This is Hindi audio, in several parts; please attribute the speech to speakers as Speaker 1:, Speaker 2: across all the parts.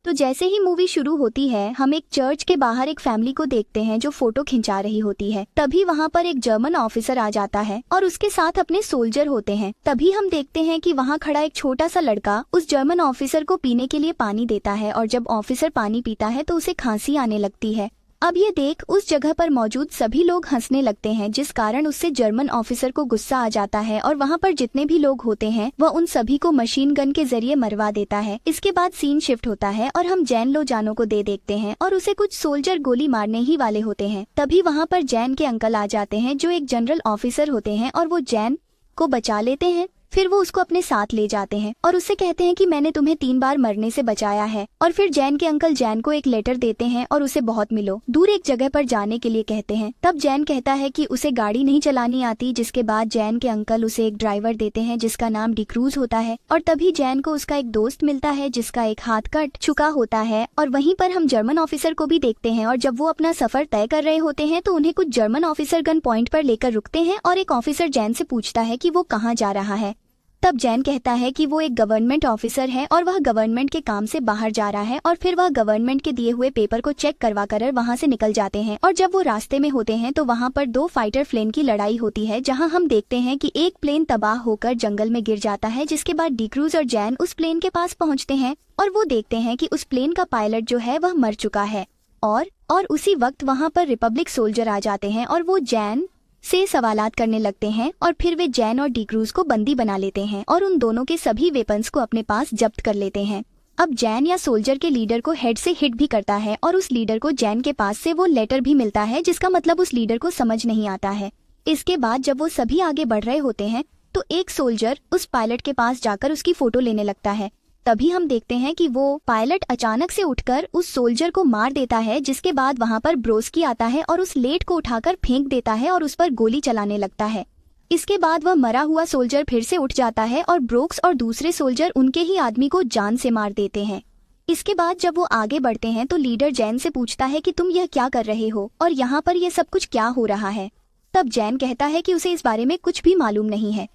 Speaker 1: तो जैसे ही मूवी शुरू होती है, हम एक चर्च के बाहर एक फैमिली को देखते हैं जो फोटो खिंचा रही होती है। तभी वहाँ पर एक जर्मन ऑफिसर आ जाता है और उसके साथ अपने सोल्जर होते हैं। तभी हम देखते हैं कि वहाँ खड़ा एक छोटा सा लड़का उस जर्मन ऑफिसर को पीने के लिए पानी देता है और जब ऑफिसर पानी पीता है तो उसे खांसी आने लगती है। अब ये देख उस जगह पर मौजूद सभी लोग हंसने लगते हैं, जिस कारण उससे जर्मन ऑफिसर को गुस्सा आ जाता है और वहाँ पर जितने भी लोग होते हैं वह उन सभी को मशीन गन के जरिए मरवा देता है। इसके बाद सीन शिफ्ट होता है और हम जैन लो जानो को दे देखते हैं और उसे कुछ सोल्जर गोली मारने ही वाले होते हैं। तभी वहाँ पर जैन के अंकल आ जाते हैं जो एक जनरल ऑफिसर होते हैं और वो जैन को बचा लेते हैं। फिर वो उसको अपने साथ ले जाते हैं और उससे कहते हैं कि मैंने तुम्हें 3 बार मरने से बचाया है। और फिर जैन के अंकल जैन को एक लेटर देते हैं और उसे बहुत मिलो दूर एक जगह पर जाने के लिए कहते हैं। तब जैन कहता है कि उसे गाड़ी नहीं चलानी आती, जिसके बाद जैन के अंकल उसे एक ड्राइवर देते हैं जिसका नाम डिक्रूज होता है। और तभी जैन को उसका एक दोस्त मिलता है जिसका एक हाथ कट चुका होता है। और वहीं पर हम जर्मन ऑफिसर को भी देखते हैं और जब वो अपना सफर तय कर रहे होते हैं तो उन्हें कुछ जर्मन ऑफिसर गन पॉइंट पर लेकर रुकते हैं और एक ऑफिसर जैन से पूछता है कि वो कहाँ जा रहा है। तब जैन कहता है कि वो एक गवर्नमेंट ऑफिसर है और वह गवर्नमेंट के काम से बाहर जा रहा है। और फिर वह गवर्नमेंट के दिए हुए पेपर को चेक करवा कर वहाँ से निकल जाते हैं। और जब वो रास्ते में होते हैं तो वहाँ पर 2 फाइटर प्लेन की लड़ाई होती है, जहाँ हम देखते हैं कि एक प्लेन तबाह होकर जंगल में गिर जाता है। जिसके बाद डिक्रूज और जैन उस प्लेन के पास पहुँचते हैं और वो देखते हैं कि उस प्लेन का पायलट जो है वह मर चुका है। और उसी वक्त वहाँ पर रिपब्लिक सोल्जर आ जाते हैं और वो जैन से सवालात करने लगते हैं और फिर वे जैन और डिक्रूज को बंदी बना लेते हैं और उन दोनों के सभी वेपन्स को अपने पास जब्त कर लेते हैं। अब जैन या सोल्जर के लीडर को हेड से हिट भी करता है और उस लीडर को जैन के पास से वो लेटर भी मिलता है जिसका मतलब उस लीडर को समझ नहीं आता है। इसके बाद जब वो सभी आगे बढ़ रहे होते हैं तो एक सोल्जर उस पायलट के पास जाकर उसकी फोटो लेने लगता है। तभी हम देखते हैं कि वो पायलट अचानक से उठकर उस सोल्जर को मार देता है, जिसके बाद वहाँ पर ब्रोस्की आता है और उस लेट को उठाकर फेंक देता है और उस पर गोली चलाने लगता है। इसके बाद वह मरा हुआ सोल्जर फिर से उठ जाता है और ब्रोक्स और दूसरे सोल्जर उनके ही आदमी को जान से मार देते हैं। इसके बाद जब वो आगे बढ़ते हैं तो लीडर जैन से पूछता है कि तुम यह क्या कर रहे हो और यहाँ पर यह सब कुछ क्या हो रहा है। तब जैन कहता है कि उसे इस बारे में कुछ भी मालूम नहीं है।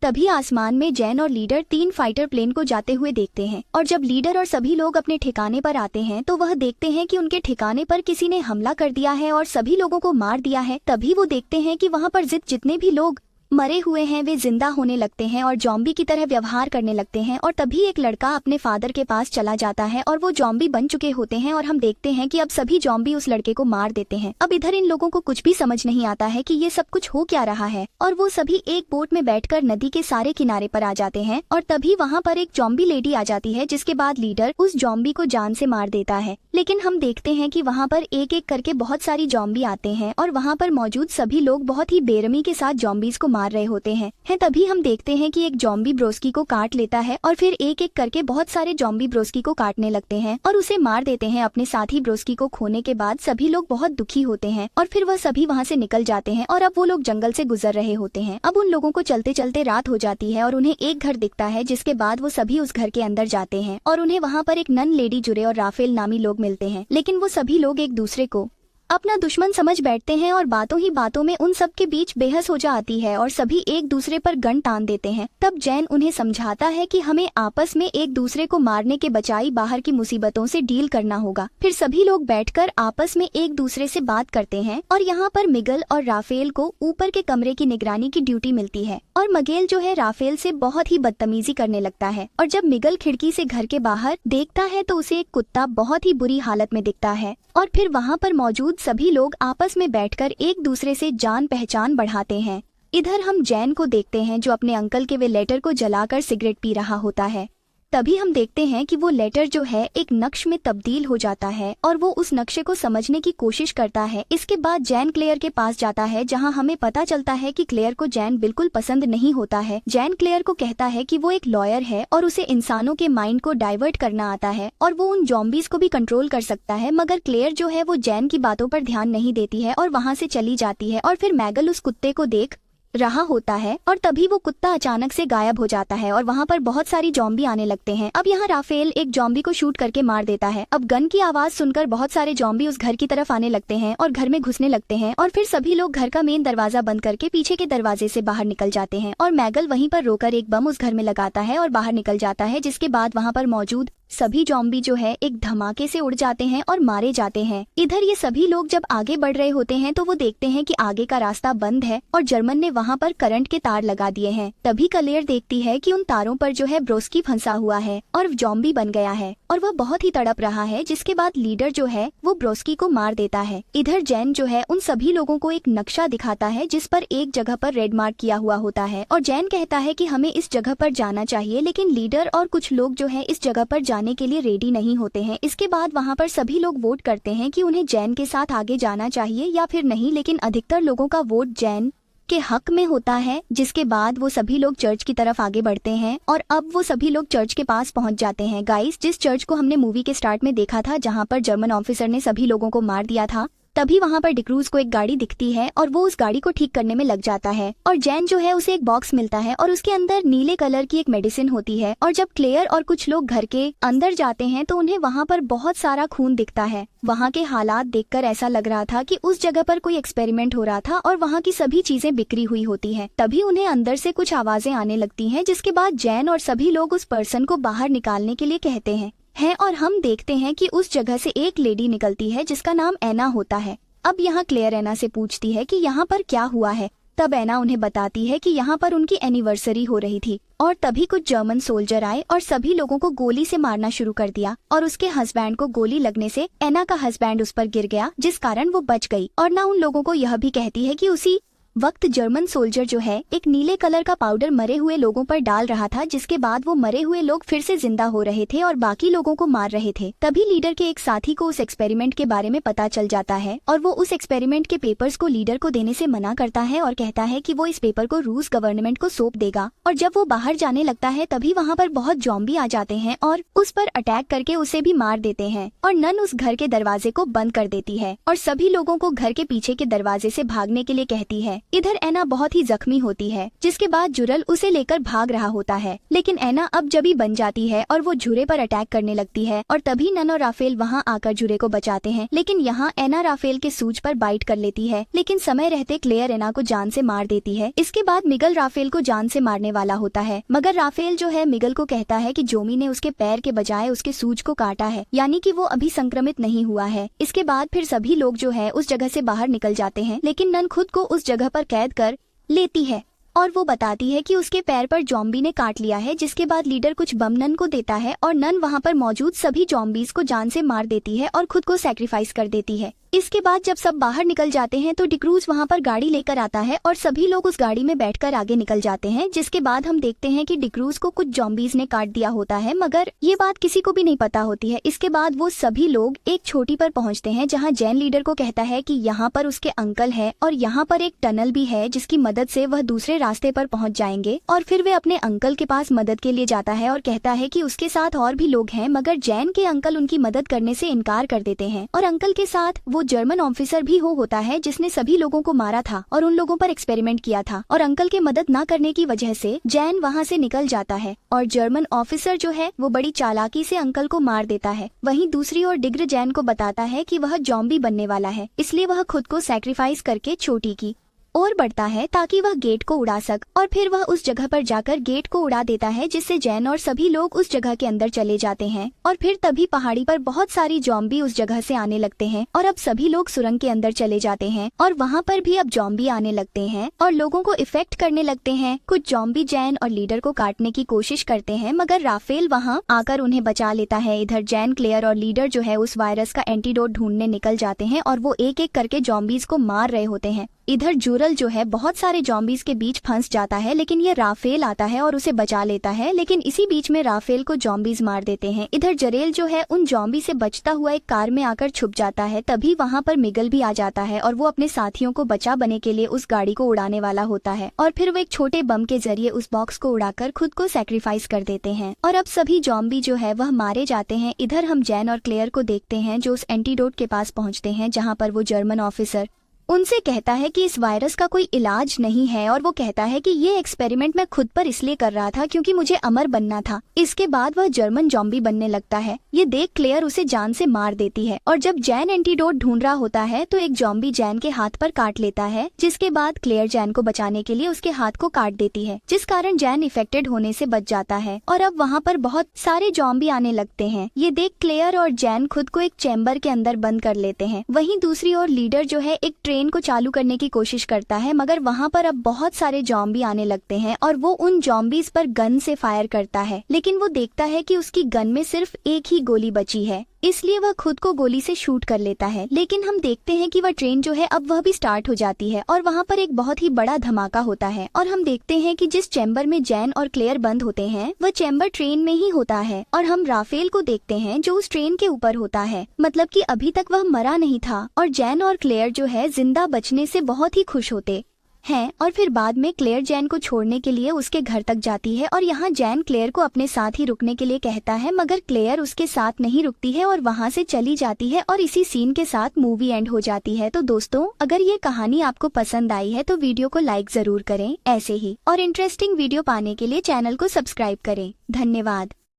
Speaker 1: तभी आसमान में जैन और लीडर 3 फाइटर प्लेन को जाते हुए देखते हैं और जब लीडर और सभी लोग अपने ठिकाने पर आते हैं तो वह देखते हैं कि उनके ठिकाने पर किसी ने हमला कर दिया है और सभी लोगों को मार दिया है। तभी वो देखते हैं कि वहाँ पर जितने भी लोग मरे हुए हैं वे जिंदा होने लगते हैं और जॉम्बी की तरह व्यवहार करने लगते हैं। और तभी एक लड़का अपने फादर के पास चला जाता है और वो जॉम्बी बन चुके होते हैं और हम देखते हैं कि अब सभी जॉम्बी उस लड़के को मार देते हैं। अब इधर इन लोगों को कुछ भी समझ नहीं आता है कि ये सब कुछ हो क्या रहा है और वो सभी एक बोट में बैठकर नदी के सारे किनारे पर आ जाते हैं। और तभी वहाँ पर एक जॉम्बी लेडी आ जाती है, जिसके बाद लीडर उस जॉम्बी को जान से मार देता है। लेकिन हम देखते हैं कि वहाँ पर एक एक करके बहुत सारी जॉम्बी आते हैं और वहाँ पर मौजूद सभी लोग बहुत ही बेरहमी के साथ जॉम्बीज को मार रहे होते हैं। तभी हम देखते हैं कि एक जॉम्बी ब्रोस्की को काट लेता है और फिर एक एक करके बहुत सारे जॉम्बी ब्रोस्की को काटने लगते हैं और उसे मार देते हैं। अपने साथी ब्रोस्की को खोने के बाद सभी लोग बहुत दुखी होते हैं और फिर वह सभी वहाँ से निकल जाते हैं और अब वो लोग जंगल से गुजर रहे होते हैं। अब उन लोगों को चलते चलते रात हो जाती है और उन्हें एक घर दिखता है, जिसके बाद वो सभी उस घर के अंदर जाते हैं और उन्हें वहाँ पर एक नन लेडी जुरे और राफेल नामी लोग मिलते हैं। लेकिन वो सभी लोग एक दूसरे को अपना दुश्मन समझ बैठते हैं और बातों ही बातों में उन सब के बीच बेहस हो जाती है और सभी एक दूसरे पर गन तान देते हैं। तब जैन उन्हें समझाता है कि हमें आपस में एक दूसरे को मारने के बजाय बाहर की मुसीबतों से डील करना होगा। फिर सभी लोग बैठकर आपस में एक दूसरे से बात करते हैं और यहाँ पर मिगल और राफेल को ऊपर के कमरे की निगरानी की ड्यूटी मिलती है और मगेल जो है राफेल से बहुत ही बदतमीजी करने लगता है। और जब मिगल खिड़की से घर के बाहर देखता है तो उसे एक कुत्ता बहुत ही बुरी हालत में दिखता है और फिर वहाँ पर मौजूद सभी लोग आपस में बैठकर एक दूसरे से जान पहचान बढ़ाते हैं। इधर हम जैन को देखते हैं जो अपने अंकल के वे लेटर को जलाकर सिगरेट पी रहा होता है। तभी हम देखते हैं कि वो लेटर जो है एक नक्श में तब्दील हो जाता है और वो उस नक्शे को समझने की कोशिश करता है। इसके बाद जैन क्लेयर के पास जाता है, जहां हमें पता चलता है कि क्लेयर को जैन बिल्कुल पसंद नहीं होता है। जैन क्लेयर को कहता है कि वो एक लॉयर है और उसे इंसानों के माइंड को डाइवर्ट करना आता है और वो उन जॉम्बीज को भी कंट्रोल कर सकता है, मगर क्लेयर जो है वो जैन की बातों पर ध्यान नहीं देती है और वहाँ से चली जाती है। और फिर मैगल उस कुत्ते को देख रहा होता है और तभी वो कुत्ता अचानक से गायब हो जाता है और वहाँ पर बहुत सारी जॉम्बी आने लगते हैं। अब यहाँ राफेल एक जॉम्बी को शूट करके मार देता है। अब गन की आवाज सुनकर बहुत सारे जॉम्बी उस घर की तरफ आने लगते हैं और घर में घुसने लगते हैं और फिर सभी लोग घर का मेन दरवाजा बंद करके पीछे के दरवाजे से बाहर निकल जाते हैं और मैगल वहीं पर रोकर एक बम उस घर में लगाता है और बाहर निकल जाता है, जिसके बाद वहाँ पर मौजूद सभी जॉम्बी जो है एक धमाके से उड़ जाते हैं और मारे जाते हैं। इधर ये सभी लोग जब आगे बढ़ रहे होते हैं तो वो देखते हैं कि आगे का रास्ता बंद है और जर्मन ने वहाँ पर करंट के तार लगा दिए हैं। तभी क्लेयर देखती है कि उन तारों पर जो है ब्रोस्की फंसा हुआ है और जॉम्बी बन गया है और वह बहुत ही तड़प रहा है। जिसके बाद लीडर जो है वो ब्रोस्की को मार देता है। इधर जैन जो है उन सभी लोगों को एक नक्शा दिखाता है जिस पर एक जगह पर रेड मार्क किया हुआ होता है और जैन कहता है कि हमें इस जगह पर जाना चाहिए, लेकिन लीडर और कुछ लोग जो है इस जगह पर जाने के लिए रेडी नहीं होते हैं। इसके बाद वहाँ पर सभी लोग वोट करते हैं कि उन्हें जैन के साथ आगे जाना चाहिए या फिर नहीं, लेकिन अधिकतर लोगों का वोट जैन के हक में होता है। जिसके बाद वो सभी लोग चर्च की तरफ आगे बढ़ते हैं और अब वो सभी लोग चर्च के पास पहुंच जाते हैं। गाइस, जिस चर्च को हमने मूवी के स्टार्ट में देखा था जहां पर जर्मन ऑफिसर ने सभी लोगों को मार दिया था, तभी वहाँ पर डिक्रूज को एक गाड़ी दिखती है और वो उस गाड़ी को ठीक करने में लग जाता है और जैन जो है उसे एक बॉक्स मिलता है और उसके अंदर नीले कलर की एक मेडिसिन होती है। और जब क्लेयर और कुछ लोग घर के अंदर जाते हैं तो उन्हें वहाँ पर बहुत सारा खून दिखता है। वहाँ के हालात देखकर ऐसा लग रहा था कि उस जगह पर कोई एक्सपेरिमेंट हो रहा था और वहाँ की सभी चीजें बिखरी हुई होती है। तभी उन्हें अंदर से कुछ आवाजें आने लगती हैं, जिसके बाद जैन और सभी लोग उस पर्सन को बाहर निकालने के लिए कहते हैं और हम देखते हैं कि उस जगह से एक लेडी निकलती है जिसका नाम एना होता है। अब यहाँ क्लेयर एना से पूछती है कि यहाँ पर क्या हुआ है। तब एना उन्हें बताती है कि यहाँ पर उनकी एनिवर्सरी हो रही थी और तभी कुछ जर्मन सोल्जर आए और सभी लोगों को गोली से मारना शुरू कर दिया और उसके हस्बैंड को गोली लगने से एना का हस्बैंड उस पर गिर गया, जिस कारण वो बच गई। और ना उन लोगों को यह भी कहती है कि उसी वक्त जर्मन सोल्जर जो है एक नीले कलर का पाउडर मरे हुए लोगों पर डाल रहा था, जिसके बाद वो मरे हुए लोग फिर से जिंदा हो रहे थे और बाकी लोगों को मार रहे थे। तभी लीडर के एक साथी को उस एक्सपेरिमेंट के बारे में पता चल जाता है और वो उस एक्सपेरिमेंट के पेपर्स को लीडर को देने से मना करता है और कहता है कि वो इस पेपर को रूस गवर्नमेंट को सौंप देगा। और जब वो बाहर जाने लगता है तभी वहाँ पर बहुत जॉम्बी आ जाते हैं और उस पर अटैक करके उसे भी मार देते हैं और नन उस घर के दरवाजे को बंद कर देती है और सभी लोगों को घर के पीछे के दरवाजे से भागने के लिए कहती है। इधर एना बहुत ही जख्मी होती है, जिसके बाद जुरल उसे लेकर भाग रहा होता है, लेकिन एना अब जबी बन जाती है और वो जुरे पर अटैक करने लगती है और तभी नन और राफेल वहाँ आकर जुरे को बचाते हैं। लेकिन यहाँ एना राफेल के सूज पर बाइट कर लेती है, लेकिन समय रहते क्लेयर एना को जान से मार देती है। इसके बाद मिगल राफेल को जान से मारने वाला होता है, मगर राफेल जो है मिगल को कहता है कि जोमी ने उसके पैर के बजाय उसके सूज को काटा है, यानी कि वो अभी संक्रमित नहीं हुआ है। इसके बाद फिर सभी लोग जो है उस जगह से बाहर निकल जाते हैं, लेकिन नन खुद को उस जगह पर कैद कर लेती है और वो बताती है कि उसके पैर पर जॉम्बी ने काट लिया है। जिसके बाद लीडर कुछ बम नन को देता है और नन वहाँ पर मौजूद सभी जॉम्बीज को जान से मार देती है और खुद को सैक्रिफाइस कर देती है। इसके बाद जब सब बाहर निकल जाते हैं तो डिक्रूज वहाँ पर गाड़ी लेकर आता है और सभी लोग उस गाड़ी में बैठकर आगे निकल जाते हैं। जिसके बाद हम देखते हैं कि डिक्रूज को कुछ जॉम्बीज ने काट दिया होता है, मगर ये बात किसी को भी नहीं पता होती है। इसके बाद वो सभी लोग एक छोटी पर पहुँचते हैं जहाँ जैन लीडर को कहता है कि यहाँ पर उसके अंकल है और यहाँ पर एक टनल भी है जिसकी मदद से वह दूसरे रास्ते पर पहुँच जाएंगे। और फिर वे अपने अंकल के पास मदद के लिए जाता है और कहता है कि उसके साथ और भी लोग हैं, मगर जैन के अंकल उनकी मदद करने से इनकार कर देते हैं और अंकल के साथ वो जर्मन ऑफिसर भी होता है जिसने सभी लोगों को मारा था और उन लोगों पर एक्सपेरिमेंट किया था और अंकल के मदद न करने की वजह से जैन वहाँ से निकल जाता है और जर्मन ऑफिसर जो है वो बड़ी चालाकी से अंकल को मार देता है। वहीं दूसरी ओर डिग्र जैन को बताता है कि वह जॉम्बी बनने वाला है, इसलिए वह खुद को सैक्रिफाइस करके छोटी की और बढ़ता है ताकि वह गेट को उड़ा सक और फिर वह उस जगह पर जाकर गेट को उड़ा देता है, जिससे जैन और सभी लोग उस जगह के अंदर चले जाते हैं। और फिर तभी पहाड़ी पर बहुत सारी जॉम्बी उस जगह से आने लगते हैं और अब सभी लोग सुरंग के अंदर चले जाते हैं और वहाँ पर भी अब जॉम्बी आने लगते हैं और लोगों को इफेक्ट करने लगते हैं। कुछ जॉम्बी जैन और लीडर को काटने की कोशिश करते हैं, मगर राफेल वहाँ आकर उन्हें बचा लेता है। इधर जैन, क्लेयर और लीडर जो है उस वायरस का एंटीडोट ढूंढने निकल जाते हैं और वो एक एक करके जॉम्बीज को मार रहे होते हैं। इधर जुरल जो है बहुत सारे जॉम्बीज के बीच फंस जाता है, लेकिन ये राफेल आता है और उसे बचा लेता है, लेकिन इसी बीच में राफेल को जॉम्बीज मार देते हैं। इधर जरेल जो है उन जॉम्बी से बचता हुआ एक कार में आकर छुप जाता है। तभी वहाँ पर मिगल भी आ जाता है और वो अपने साथियों को बचा बने के लिए उस गाड़ी को उड़ाने वाला होता है और फिर वो एक छोटे बम के जरिए उस बॉक्स को उड़ाकर खुद को सैक्रिफाइस कर देते हैं और अब सभी जॉम्बी जो है वह मारे जाते हैं। इधर हम जैन और क्लेयर को देखते हैं जो उस एंटीडोट के पास पहुँचते हैं जहाँ पर वो जर्मन ऑफिसर उनसे कहता है कि इस वायरस का कोई इलाज नहीं है और वो कहता है कि ये एक्सपेरिमेंट मैं खुद पर इसलिए कर रहा था क्योंकि मुझे अमर बनना था। इसके बाद वह जर्मन जॉम्बी बनने लगता है। ये देख क्लेयर उसे जान से मार देती है और जब जैन एंटीडोट ढूंढ रहा होता है तो एक जॉम्बी जैन के हाथ पर काट लेता है, जिसके बाद क्लेयर जैन को बचाने के लिए उसके हाथ को काट देती है, जिस कारण जैन इफेक्टेड होने से बच जाता है और अब वहाँ पर बहुत सारे जॉम्बी आने लगते हैं। ये देख क्लेयर और जैन खुद को एक चैम्बर के अंदर बंद कर लेते हैं। वहीं दूसरी ओर लीडर जो है एक ट्रेन को चालू करने की कोशिश करता है, मगर वहाँ पर अब बहुत सारे जॉम्बी आने लगते हैं और वो उन जॉम्बीज पर गन से फायर करता है, लेकिन वो देखता है कि उसकी गन में सिर्फ एक ही गोली बची है, इसलिए वह खुद को गोली से शूट कर लेता है। लेकिन हम देखते हैं कि वह ट्रेन जो है अब वह भी स्टार्ट हो जाती है और वहाँ पर एक बहुत ही बड़ा धमाका होता है और हम देखते हैं कि जिस चैम्बर में जैन और क्लेयर बंद होते हैं वह चैम्बर ट्रेन में ही होता है और हम राफेल को देखते हैं जो उस ट्रेन के ऊपर होता है, मतलब कि अभी तक वह मरा नहीं था और जैन और क्लेयर जो है जिंदा बचने से बहुत ही खुश होते हैं। और फिर बाद में क्लेयर जैन को छोड़ने के लिए उसके घर तक जाती है और यहाँ जैन क्लेयर को अपने साथ ही रुकने के लिए कहता है, मगर क्लेयर उसके साथ नहीं रुकती है और वहाँ से चली जाती है और इसी सीन के साथ मूवी एंड हो जाती है। तो दोस्तों, अगर ये कहानी आपको पसंद आई है तो वीडियो को लाइक जरूर करें। ऐसे ही और इंटरेस्टिंग वीडियो पाने के लिए चैनल को सब्सक्राइब करें। धन्यवाद।